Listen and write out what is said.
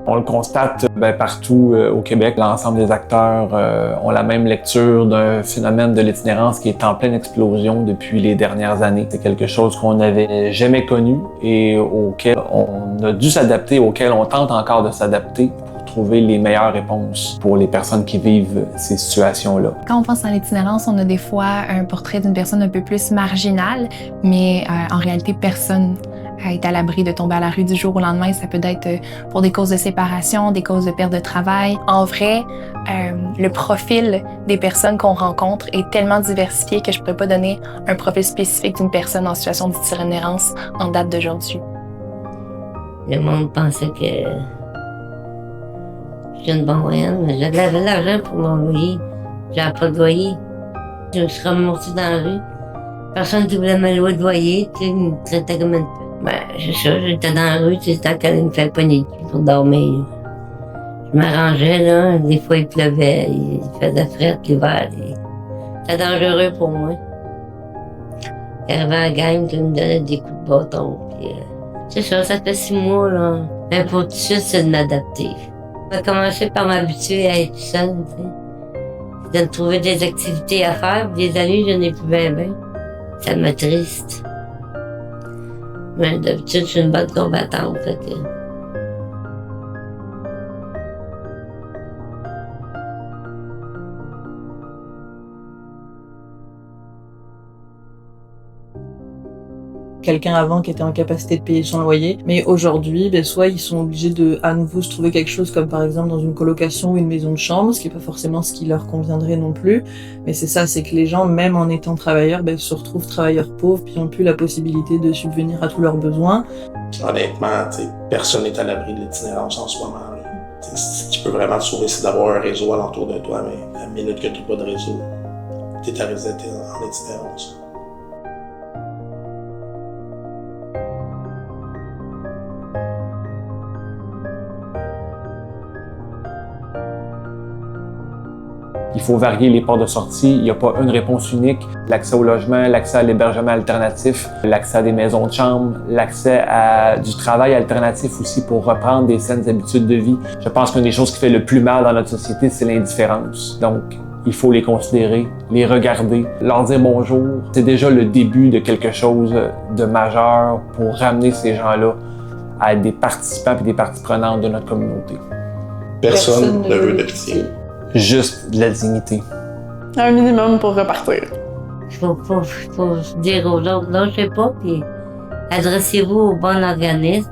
On le constate partout au Québec. L'ensemble des acteurs ont la même lecture d'un phénomène de l'itinérance qui est en pleine explosion depuis les dernières années. C'est quelque chose qu'on n'avait jamais connu et auquel on a dû s'adapter, auquel on tente encore de s'adapter pour trouver les meilleures réponses pour les personnes qui vivent ces situations-là. Quand on pense à l'itinérance, on a des fois un portrait d'une personne un peu plus marginale, mais en réalité, personne est à l'abri de tomber à la rue du jour au lendemain. Ça peut être pour des causes de séparation, des causes de perte de travail. En vrai, le profil des personnes qu'on rencontre est tellement diversifié que je ne pourrais pas donner un profil spécifique d'une personne en situation d'itinérance en date d'aujourd'hui. Le monde pensait que j'étais une bonne moyenne, mais j'avais de l'argent pour mon loyer. J'avais pas de loyer. Je me suis ramassée dans la rue. Personne ne voulait me louer de loyer, tu sais, ils me traitaient comme une... Ben, c'est ça, j'étais dans la rue, tu sais, tant qu'elle me fait pogner de cul pour dormir. Je m'arrangeais, là, des fois il pleuvait, il faisait fret l'hiver. C'était dangereux pour moi. J'arrivais à la game, tu me donnais des coups de bâton, puis c'est ça, ça fait 6 mois, là. Mais pour tout de suite, c'est de m'adapter. J'ai commencé par m'habituer à être seule, tu sais. De trouver des activités à faire, puis des amis, je n'ai plus bien. Ça me triste. Mais d'habitude, je suis une bonne combattante, fait que... Quelqu'un avant qui était en capacité de payer son loyer, mais aujourd'hui, soit ils sont obligés de à nouveau se trouver quelque chose comme par exemple dans une colocation ou une maison de chambre, ce qui est pas forcément ce qui leur conviendrait non plus. Mais c'est ça, c'est que les gens, même en étant travailleurs, se retrouvent travailleurs pauvres puis n'ont plus la possibilité de subvenir à tous leurs besoins. Honnêtement, personne n'est à l'abri de l'itinérance en ce moment. Ce qui peut vraiment te sauver, c'est d'avoir un réseau alentour de toi, mais la minute que tu n'as pas de réseau, tu es en itinérance. Il faut varier les ports de sortie. Il n'y a pas une réponse unique. L'accès au logement, l'accès à l'hébergement alternatif, l'accès à des maisons de chambre, l'accès à du travail alternatif aussi pour reprendre des saines habitudes de vie. Je pense qu'une des choses qui fait le plus mal dans notre société, c'est l'indifférence. Donc, il faut les considérer, les regarder, leur dire bonjour. C'est déjà le début de quelque chose de majeur pour ramener ces gens-là à être des participants et des parties prenantes de notre communauté. Personne ne veut de pitié. Juste de la dignité. Un minimum pour repartir. Faut dire aux autres, lâchez pas, puis adressez-vous au bon organisme.